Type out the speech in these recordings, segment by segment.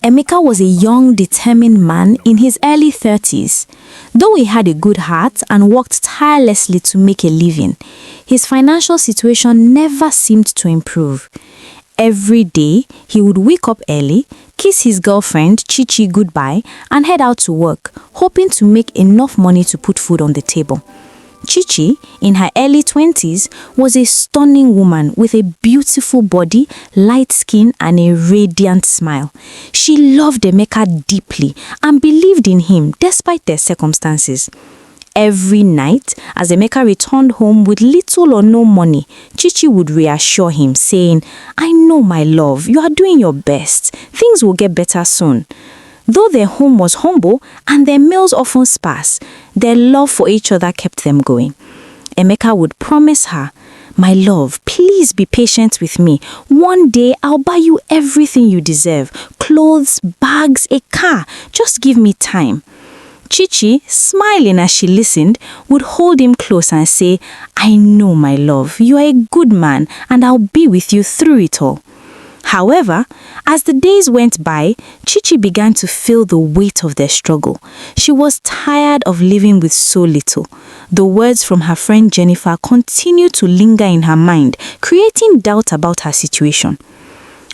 Emeka was a young, determined man in his early 30s. Though he had a good heart and worked tirelessly to make a living, his financial situation never seemed to improve. Every day, he would wake up early, kiss his girlfriend, Chichi, goodbye, and head out to work, hoping to make enough money to put food on the table. Chichi, in her early 20s, was a stunning woman with a beautiful body, light skin, and a radiant smile. She loved Emeka deeply and believed in him despite their circumstances. Every night, as Emeka returned home with little or no money, Chichi would reassure him, saying, "I know, my love, you are doing your best. Things will get better soon." Though their home was humble and their meals often sparse, their love for each other kept them going. Emeka would promise her, "My love, please be patient with me. One day I'll buy you everything you deserve. Clothes, bags, a car. Just give me time." Chichi, smiling as she listened, would hold him close and say, "I know, my love, you are a good man and I'll be with you through it all." However, as the days went by, Chichi began to feel the weight of their struggle. She was tired of living with so little. The words from her friend Jennifer continued to linger in her mind, creating doubt about her situation.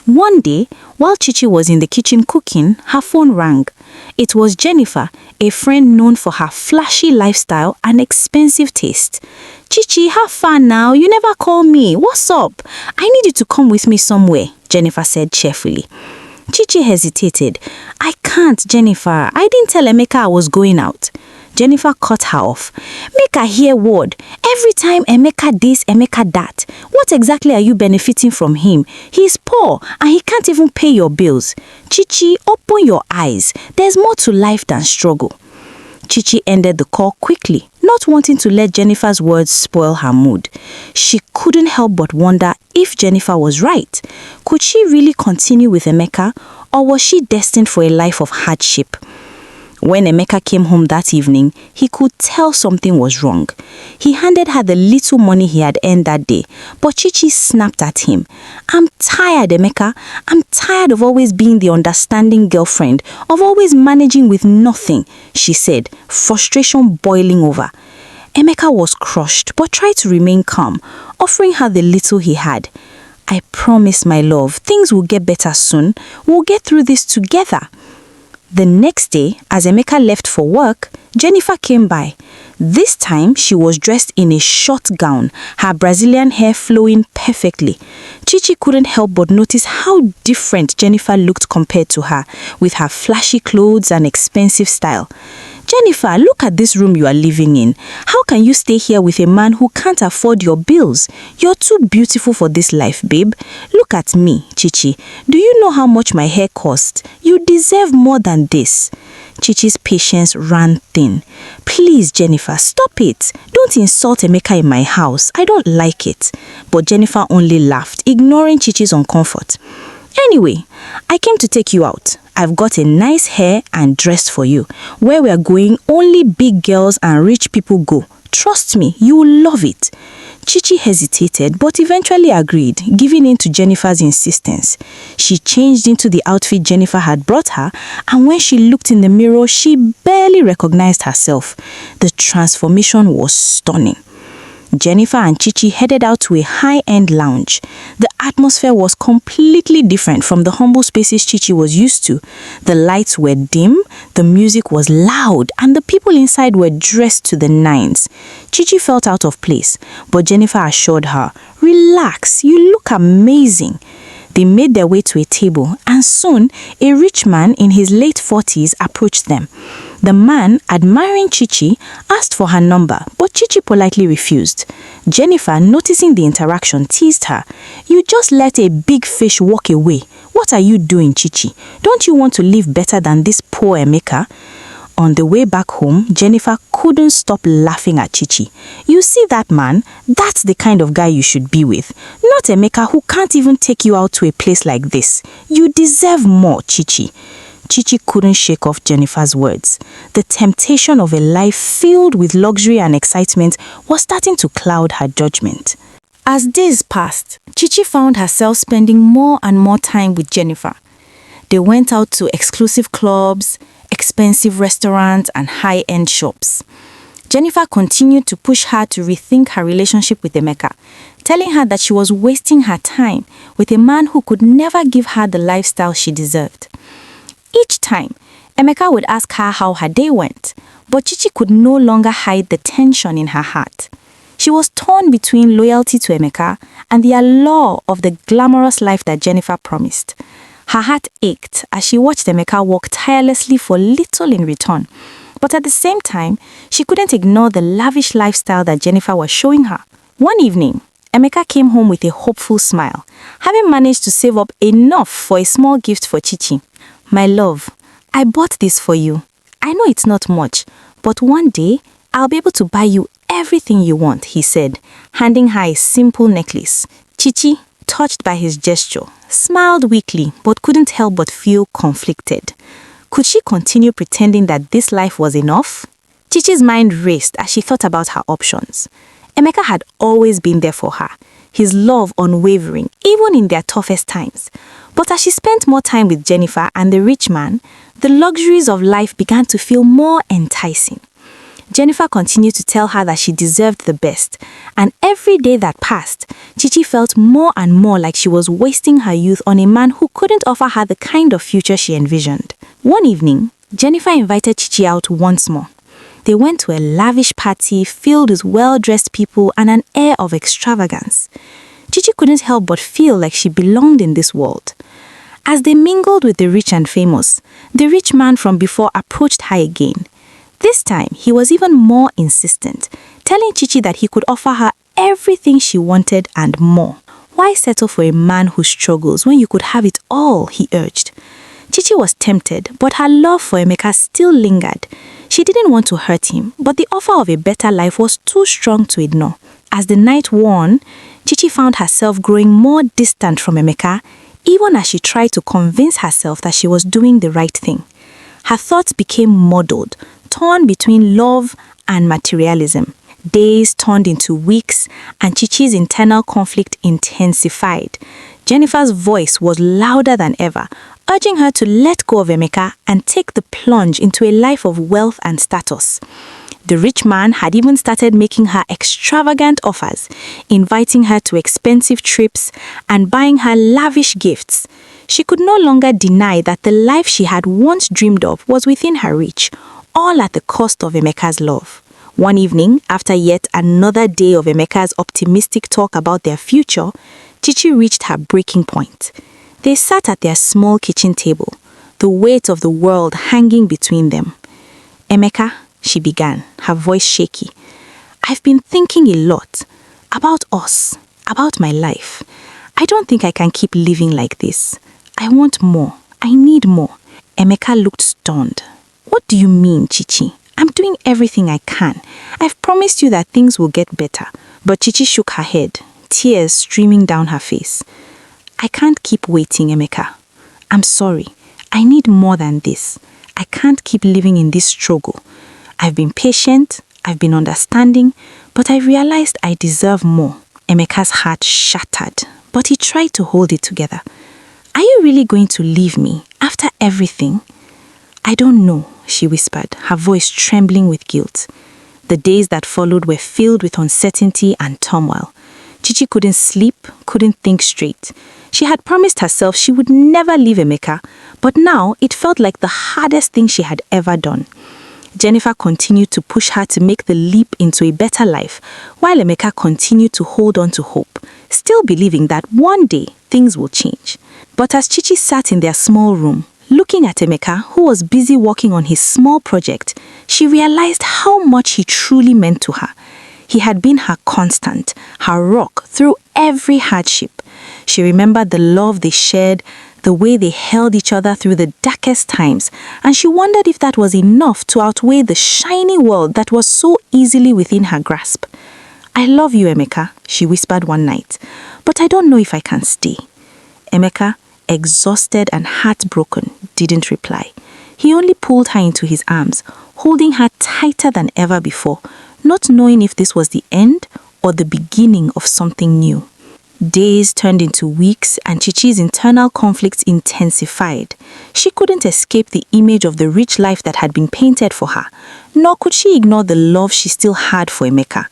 One day, while Chichi was in the kitchen cooking, her phone rang. It was Jennifer, a friend known for her flashy lifestyle and expensive taste. "Chichi, how far now? You never call me. What's up? I need you to come with me somewhere," Jennifer said cheerfully. Chichi hesitated. "I can't, Jennifer. I didn't tell Emeka I was going out." Jennifer cut her off. "Make her hear word. Every time Emeka this, Emeka that. What exactly are you benefiting from him? He's poor and he can't even pay your bills. Chichi, open your eyes. There's more to life than struggle." Chichi ended the call quickly, not wanting to let Jennifer's words spoil her mood. She couldn't help but wonder if Jennifer was right. Could she really continue with Emeka, or was she destined for a life of hardship? When Emeka came home that evening, he could tell something was wrong. He handed her the little money he had earned that day, but Chichi snapped at him. "I'm tired, Emeka. I'm tired of always being the understanding girlfriend, of always managing with nothing," she said, frustration boiling over. Emeka was crushed, but tried to remain calm, offering her the little he had. "I promise, my love, things will get better soon. We'll get through this together." The next day, as Emeka left for work, Jennifer came by. This time, she was dressed in a short gown, her Brazilian hair flowing perfectly. Chichi couldn't help but notice how different Jennifer looked compared to her, with her flashy clothes and expensive style. "Jennifer, look at this room you are living in. How can you stay here with a man who can't afford your bills? You're too beautiful for this life, babe. Look at me, Chichi. Do you know how much my hair costs? You deserve more than this." Chichi's patience ran thin. "Please, Jennifer, stop it. Don't insult Emeka in my house. I don't like it." But Jennifer only laughed, ignoring Chichi's uncomfort. "Anyway, I came to take you out. I've got a nice hair and dress for you. Where we're going, only big girls and rich people go. Trust me, you will love it." Chichi hesitated, but eventually agreed, giving in to Jennifer's insistence. She changed into the outfit Jennifer had brought her, and when she looked in the mirror, she barely recognized herself. The transformation was stunning. Jennifer and Chichi headed out to a high-end lounge. The atmosphere was completely different from the humble spaces Chichi was used to. The lights were dim, the music was loud, and the people inside were dressed to the nines. Chichi felt out of place, but Jennifer assured her, "Relax, you look amazing." They made their way to a table, and soon a rich man in his late 40s approached them. The man, admiring Chichi, asked for her number, but Chichi politely refused. Jennifer, noticing the interaction, teased her. "You just let a big fish walk away. What are you doing, Chichi? Don't you want to live better than this poor Emeka?" On the way back home, Jennifer couldn't stop laughing at Chichi. "You see that man? That's the kind of guy you should be with. Not Emeka, who can't even take you out to a place like this. You deserve more, Chichi." Chichi couldn't shake off Jennifer's words. The temptation of a life filled with luxury and excitement was starting to cloud her judgment. As days passed, Chichi found herself spending more and more time with Jennifer. They went out to exclusive clubs, expensive restaurants, and high-end shops. Jennifer continued to push her to rethink her relationship with Emeka, telling her that she was wasting her time with a man who could never give her the lifestyle she deserved. Each time, Emeka would ask her how her day went, but Chichi could no longer hide the tension in her heart. She was torn between loyalty to Emeka and the allure of the glamorous life that Jennifer promised. Her heart ached as she watched Emeka work tirelessly for little in return. But at the same time, she couldn't ignore the lavish lifestyle that Jennifer was showing her. One evening, Emeka came home with a hopeful smile, having managed to save up enough for a small gift for Chichi. "My love, I bought this for you. I know it's not much, but one day I'll be able to buy you everything you want," he said, handing her a simple necklace. Chichi, touched by his gesture, smiled weakly but couldn't help but feel conflicted. Could she continue pretending that this life was enough? Chichi's mind raced as she thought about her options. Emeka had always been there for her, his love unwavering, even in their toughest times. But as she spent more time with Jennifer and the rich man, the luxuries of life began to feel more enticing. Jennifer continued to tell her that she deserved the best, and every day that passed, Chichi felt more and more like she was wasting her youth on a man who couldn't offer her the kind of future she envisioned. One evening, Jennifer invited Chichi out once more. They went to a lavish party filled with well-dressed people and an air of extravagance. Chichi couldn't help but feel like she belonged in this world. As they mingled with the rich and famous, the rich man from before approached her again. This time, he was even more insistent, telling Chichi that he could offer her everything she wanted and more. "Why settle for a man who struggles when you could have it all?" he urged. Chichi was tempted, but her love for Emeka still lingered. She didn't want to hurt him, but the offer of a better life was too strong to ignore. As the night wore on, Chichi found herself growing more distant from Emeka, even as she tried to convince herself that she was doing the right thing. Her thoughts became muddled, torn between love and materialism. Days turned into weeks, and Chichi's internal conflict intensified. Jennifer's voice was louder than ever, urging her to let go of Emeka and take the plunge into a life of wealth and status. The rich man had even started making her extravagant offers, inviting her to expensive trips and buying her lavish gifts. She could no longer deny that the life she had once dreamed of was within her reach, all at the cost of Emeka's love. One evening, after yet another day of Emeka's optimistic talk about their future, Chichi reached her breaking point. They sat at their small kitchen table, the weight of the world hanging between them. "Emeka," she began, her voice shaky, "I've been thinking a lot about us, about my life. I don't think I can keep living like this. I want more. I need more." Emeka looked stunned. "What do you mean, Chichi? I'm doing everything I can. I've promised you that things will get better." But Chichi shook her head, tears streaming down her face. "I can't keep waiting, Emeka. I'm sorry. I need more than this. I can't keep living in this struggle. I've been patient, I've been understanding, but I realized I deserve more." Emeka's heart shattered, but he tried to hold it together. "Are you really going to leave me after everything?" "I don't know," she whispered, her voice trembling with guilt. The days that followed were filled with uncertainty and turmoil. Chichi couldn't sleep, couldn't think straight. She had promised herself she would never leave Emeka, but now it felt like the hardest thing she had ever done. Jennifer continued to push her to make the leap into a better life, while Emeka continued to hold on to hope, still believing that one day things will change. But as Chichi sat in their small room, looking at Emeka, who was busy working on his small project, she realized how much he truly meant to her. He had been her constant, her rock through every hardship. She remembered the love they shared, the way they held each other through the darkest times, and she wondered if that was enough to outweigh the shiny world that was so easily within her grasp. "I love you, Emeka," she whispered one night, "but I don't know if I can stay." Emeka, exhausted and heartbroken, didn't reply. He only pulled her into his arms, holding her tighter than ever before, not knowing if this was the end or the beginning of something new. Days turned into weeks and Chichi's internal conflicts intensified. She couldn't escape the image of the rich life that had been painted for her, nor could she ignore the love she still had for Emeka.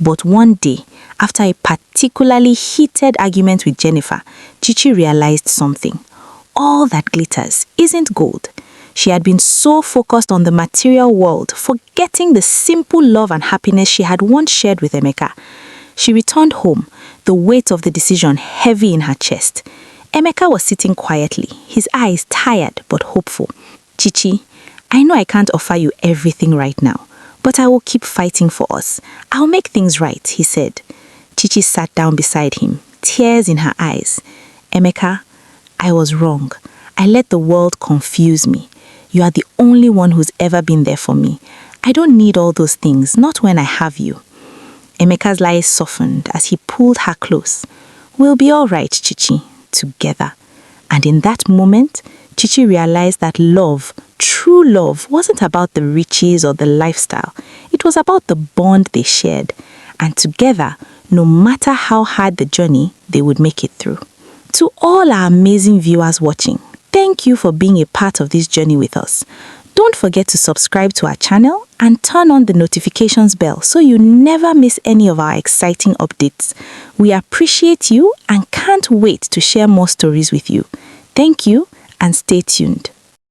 But one day, after a particularly heated argument with Jennifer, Chichi realized something. All that glitters isn't gold. She had been so focused on the material world, forgetting the simple love and happiness she had once shared with Emeka. She returned home, the weight of the decision heavy in her chest. Emeka was sitting quietly, his eyes tired but hopeful. "Chichi, I know I can't offer you everything right now, but I will keep fighting for us. I'll make things right," he said. Chichi sat down beside him, tears in her eyes. "Emeka, I was wrong. I let the world confuse me. You are the only one who's ever been there for me. I don't need all those things, not when I have you." Emeka's eyes softened as he pulled her close. "We'll be all right, Chichi, together." And in that moment, Chichi realized that love, true love, wasn't about the riches or the lifestyle. It was about the bond they shared. And together, no matter how hard the journey, they would make it through. To all our amazing viewers watching, thank you for being a part of this journey with us. Don't forget to subscribe to our channel and turn on the notifications bell so you never miss any of our exciting updates. We appreciate you and can't wait to share more stories with you. Thank you and stay tuned.